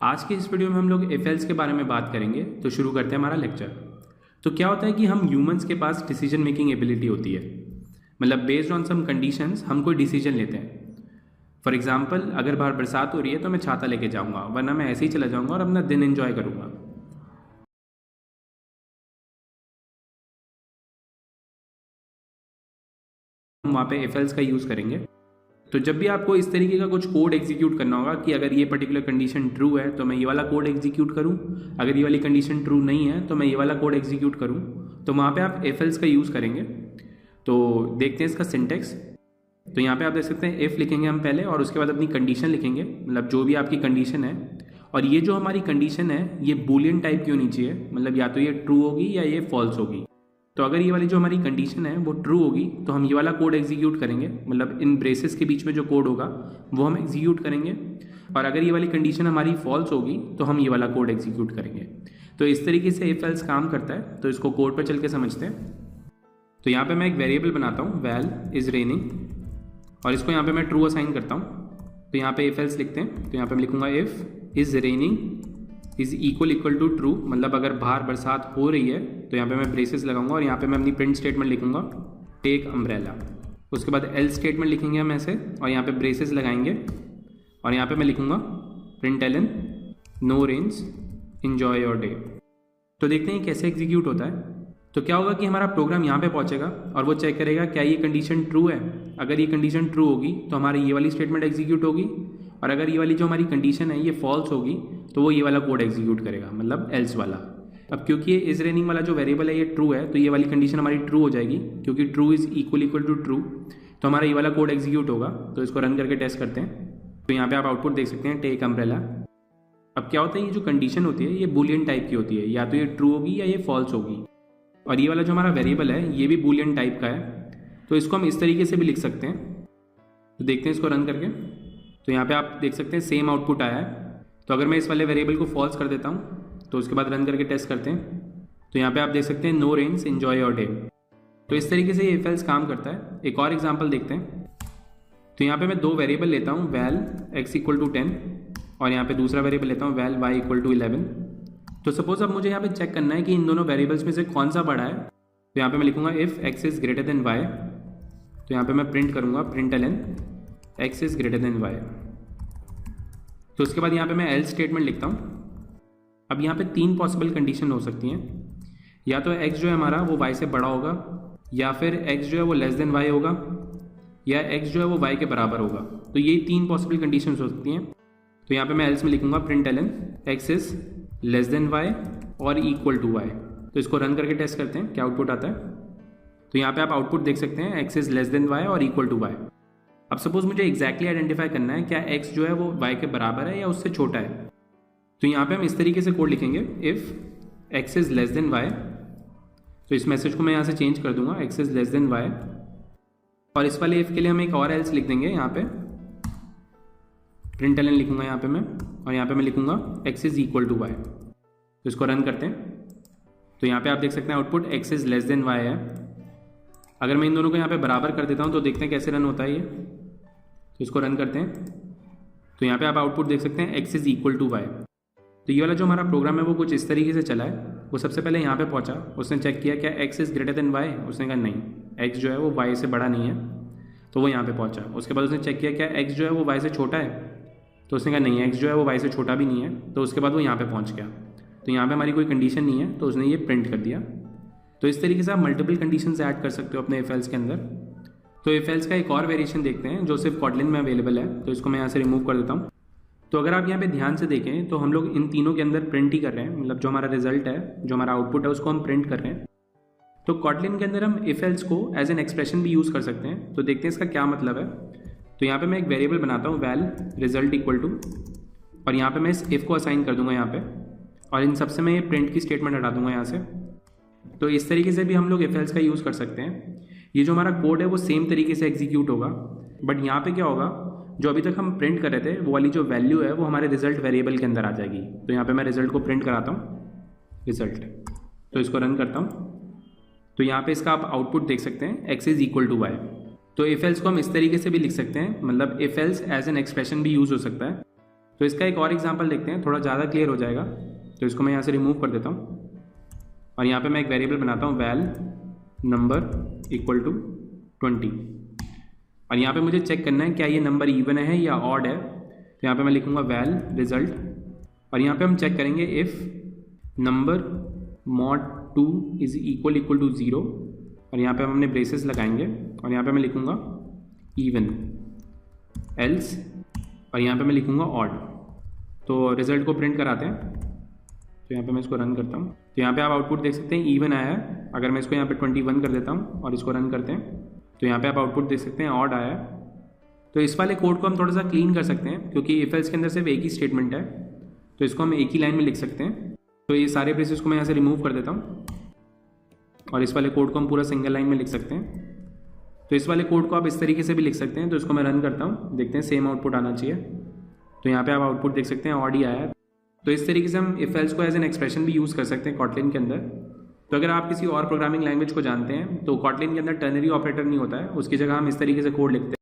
आज के इस वीडियो में हम लोग इफ एल्स के बारे में बात करेंगे। तो शुरू करते हैं हमारा लेक्चर। तो क्या होता है कि हम ह्यूमंस के पास डिसीजन मेकिंग एबिलिटी होती है, मतलब बेस्ड ऑन सम कंडीशंस हम कोई डिसीजन लेते हैं। फॉर एग्जांपल, अगर बाहर बरसात हो रही है तो मैं छाता लेके जाऊंगा, वरना मैं ऐसे ही चला जाऊंगा और अपना दिन एंजॉय करूंगा। हम वहाँ पे इफ एल्स का यूज़ करेंगे। तो जब भी आपको इस तरीके का कुछ कोड एग्जीक्यूट करना होगा कि अगर ये पर्टिकुलर कंडीशन ट्रू है तो मैं ये वाला कोड एग्जीक्यूट करूं, अगर ये वाली कंडीशन ट्रू नहीं है तो मैं ये वाला कोड एग्जीक्यूट करूं, तो वहाँ पे आप इफ एल्स का यूज़ करेंगे। तो देखते हैं इसका सिंटेक्स। तो यहाँ पे आप देख सकते हैं इफ़ लिखेंगे हम पहले और उसके बाद अपनी कंडीशन लिखेंगे, मतलब जो भी आपकी कंडीशन है। और ये जो हमारी कंडीशन है ये बूलियन टाइप की होनी चाहिए, मतलब या तो ये ट्रू होगी या ये फॉल्स होगी। तो अगर ये वाली जो हमारी कंडीशन है वो ट्रू होगी तो हम ये वाला कोड एग्जीक्यूट करेंगे, मतलब इन ब्रेसेस के बीच में जो कोड होगा वो हम एग्जीक्यूट करेंगे। और अगर ये वाली कंडीशन हमारी फॉल्स होगी तो हम ये वाला कोड एग्जीक्यूट करेंगे। तो इस तरीके से इफ एल्स काम करता है। तो इसको कोड पर चल के समझते हैं। तो यहाँ पे मैं एक वेरिएबल बनाता हूँ, वैल इज़ रेनिंग, और इसको यहाँ पे मैं ट्रू असाइन करता हूँ। तो यहाँ पे इफ एल्स लिखते हैं। तो यहाँ पे मैं लिखूँगा if is raining is equal to true, मतलब अगर बाहर बरसात हो रही है तो यहाँ पे मैं ब्रेसेस लगाऊंगा और यहाँ पे मैं अपनी प्रिंट स्टेटमेंट लिखूंगा टेक अम्ब्रेला। उसके बाद एल स्टेटमेंट लिखेंगे हम ऐसे और यहाँ पे ब्रेसेस लगाएंगे और यहाँ पे मैं लिखूंगा print L N no rains enjoy your day. तो देखते हैं कैसे एग्जीक्यूट होता है। तो क्या होगा कि हमारा प्रोग्राम यहाँ पे पहुँचेगा और वो चेक करेगा क्या ये कंडीशन ट्रू है। अगर ये कंडीशन ट्रू होगी तो हमारी ये वाली स्टेटमेंट एग्जीक्यूट होगी, और अगर ये वाली जो हमारी कंडीशन है ये फॉल्स होगी तो वो ये वाला कोड एग्जीक्यूट करेगा, मतलब एल्स वाला। अब क्योंकि ये इज रेनिंग वाला जो वेरिएबल है ये ट्रू है तो ये वाली कंडीशन हमारी ट्रू हो जाएगी, क्योंकि true is equal to true. तो हमारा ये वाला कोड एग्जीक्यूट होगा। तो इसको रन करके टेस्ट करते हैं। तो यहाँ पे आप आउटपुट देख सकते हैं टेक अम्ब्रेला। अब क्या होता है, ये जो कंडीशन होती है ये बूलियन टाइप की होती है, या तो ये ट्रू होगी या ये फॉल्स होगी। और ये वाला जो हमारा वेरिएबल है ये भी बूलियन टाइप का है। तो इसको हम इस तरीके से भी लिख सकते हैं। तो देखते हैं इसको रन करके। तो यहाँ पे आप देख सकते हैं सेम आउटपुट आया है। तो अगर मैं इस वाले वेरिएबल को फॉल्स कर देता हूँ तो उसके बाद रन करके टेस्ट करते हैं। तो यहाँ पे आप देख सकते हैं no rains enjoy your day. तो इस तरीके से ये इफ एल्स काम करता है। एक और एग्जांपल देखते हैं। तो यहाँ पे मैं दो वेरिएबल लेता हूँ, वैल x इक्वल टू 10 और यहाँ पे दूसरा वेरिएबल लेता हूँ वैल y इक्वल टू 11। तो सपोज अब मुझे यहाँ पे चेक करना है कि इन दोनों वेरिएबल्स में से कौन सा बड़ा है। तो यहाँ पे मैं लिखूंगा if x is greater than y। तो यहाँ पे मैं प्रिंट करूँगा print L N x is greater than y। तो उसके बाद यहाँ पे मैं एल्स स्टेटमेंट लिखता हूँ। अब यहाँ पे तीन पॉसिबल कंडीशन हो सकती हैं, या तो x जो है हमारा वो y से बड़ा होगा, या फिर x जो है वो लेस देन y होगा, या x जो है वो y के बराबर होगा। तो ये तीन पॉसिबल कंडीशंस हो सकती हैं। तो यहाँ पे मैं एल्स में लिखूंगा print L N x is less than y और इक्वल टू y। तो इसको रन करके टेस्ट करते हैं क्या आउटपुट आता है। तो यहाँ पे आप आउटपुट देख सकते हैं x is less than y और इक्वल टू y। अब सपोज मुझे एग्जैक्टली आइडेंटिफाई करना है क्या x जो है वो y के बराबर है या उससे छोटा है। तो यहाँ पे हम इस तरीके से कोड लिखेंगे if x is less than y। तो इस मैसेज को मैं यहाँ से चेंज कर दूंगा x is less than y, और इस वाले इफ़ के लिए हम एक और एल्स लिख देंगे। यहाँ पे प्रिंट एलन लिखूंगा यहाँ पे मैं, और यहाँ पे मैं लिखूंगा x is equal to y। तो इसको रन करते हैं। तो यहाँ पे आप देख सकते हैं output x is less than y है। अगर मैं इन दोनों को यहाँ पे बराबर कर देता हूँ तो देखते हैं कैसे रन होता है ये। तो इसको रन करते हैं। तो यहाँ पे आप आउटपुट देख सकते हैं x is equal to y। तो ये वाला जो हमारा प्रोग्राम है वो कुछ इस तरीके से चला है। वो सबसे पहले यहाँ पे पहुँचा, उसने चेक किया क्या x is greater than y। उसने कहा नहीं, x जो है वो y से बड़ा नहीं है, तो वो यहाँ पे पहुँचा। उसके बाद उसने चेक किया क्या x जो है वो y से छोटा है, तो उसने कहा नहीं, x जो है वो y से छोटा भी नहीं है। तो उसके बाद वो यहाँ पे पहुँच गया। तो यहाँ पे हमारी कोई कंडीशन नहीं है तो उसने ये प्रिंट कर दिया। तो इस तरीके से आप मल्टीपल कंडीशंस ऐड कर सकते हो अपने इफ एल्स के अंदर। तो इफ एल्स का एक और वेरिएशन देखते हैं जो सिर्फ कॉटलिन में अवेलेबल है। तो इसको मैं यहाँ से रिमूव कर देता हूँ। तो अगर आप यहाँ पे ध्यान से देखें तो हम लोग इन तीनों के अंदर प्रिंट ही कर रहे हैं, मतलब जो हमारा रिजल्ट है, जो हमारा आउटपुट है, उसको हम प्रिंट कर रहे हैं। तो कॉटलिन के अंदर हम इफ एल्स को एज एन एक्सप्रेशन भी यूज़ कर सकते हैं। तो देखते हैं इसका क्या मतलब है। तो यहाँ पे मैं एक वेरिएबल बनाता हूँ वैल रिजल्ट इक्वल टू, और यहाँ पे मैं इस इफ़ को असाइन कर दूंगा यहाँ पे, और इन सबसे मैं ये प्रिंट की स्टेटमेंट हटा दूंगा यहाँ से। तो इस तरीके से भी हम लोग इफ एल्स का यूज़ कर सकते हैं। ये जो हमारा कोड है वो सेम तरीके से एग्जीक्यूट होगा, बट यहाँ पे क्या होगा, जो अभी तक हम प्रिंट कर रहे थे वो वाली जो वैल्यू है वो हमारे रिजल्ट वेरिएबल के अंदर आ जाएगी। तो यहाँ पे मैं रिजल्ट को प्रिंट कराता हूँ रिजल्ट। तो इसको रन करता हूँ। तो यहाँ पे इसका आप आउटपुट देख सकते हैं x is equal to y। तो इफ एल्स को हम इस तरीके से भी लिख सकते हैं, मतलब if else as an expression भी यूज़ हो सकता है। तो इसका एक और एग्जांपल देखते हैं, थोड़ा ज़्यादा क्लियर हो जाएगा। तो इसको मैं यहाँ से रिमूव कर देता हूँ और यहाँ पे मैं एक वेरिएबल बनाता हूँ वैल नंबर इक्वल टू 20 और यहाँ पे मुझे चेक करना है क्या ये नंबर इवन है या ऑड है। तो यहाँ पे मैं लिखूँगा वैल रिजल्ट और यहाँ पे हम चेक करेंगे if number mod 2 is equal to 0 और यहाँ पे हम अपने ब्रेसेस लगाएंगे और यहाँ पे मैं लिखूँगा इवन एल्स और यहाँ पे मैं लिखूँगा ऑड। तो रिज़ल्ट को प्रिंट कराते हैं। तो यहाँ पे मैं इसको रन करता हूँ। तो यहाँ पे आप आउटपुट देख सकते हैं इवन आया है। अगर मैं इसको यहाँ पे 21 कर देता हूँ और इसको रन करते हैं तो यहाँ पे आप आउटपुट देख सकते हैं ऑड आया है। तो इस वाले कोड को हम थोड़ा सा क्लीन कर सकते हैं क्योंकि इफ एल्स के अंदर सिर्फ एक ही स्टेटमेंट है, तो इसको हम एक ही लाइन में लिख सकते हैं। तो ये सारे ब्रेसेस को मैं यहाँ से रिमूव कर देता हूँ और इस वाले कोड को हम पूरा सिंगल लाइन में लिख सकते हैं। तो इस वाले कोड को आप इस तरीके से भी लिख सकते हैं। तो इसको मैं रन करता हूँ, देखते हैं सेम आउटपुट आना चाहिए। तो यहाँ पे आप आउटपुट देख सकते हैं ऑड ही आया है। तो इस तरीके से हम इफ एल्स को एज एन एक्सप्रेशन भी यूज़ कर सकते हैं कॉटलिन के अंदर। तो अगर आप किसी और प्रोग्रामिंग लैंग्वेज को जानते हैं तो कॉटलिन के अंदर टर्नरी ऑपरेटर नहीं होता है, उसकी जगह हम इस तरीके से कोड लिखते हैं।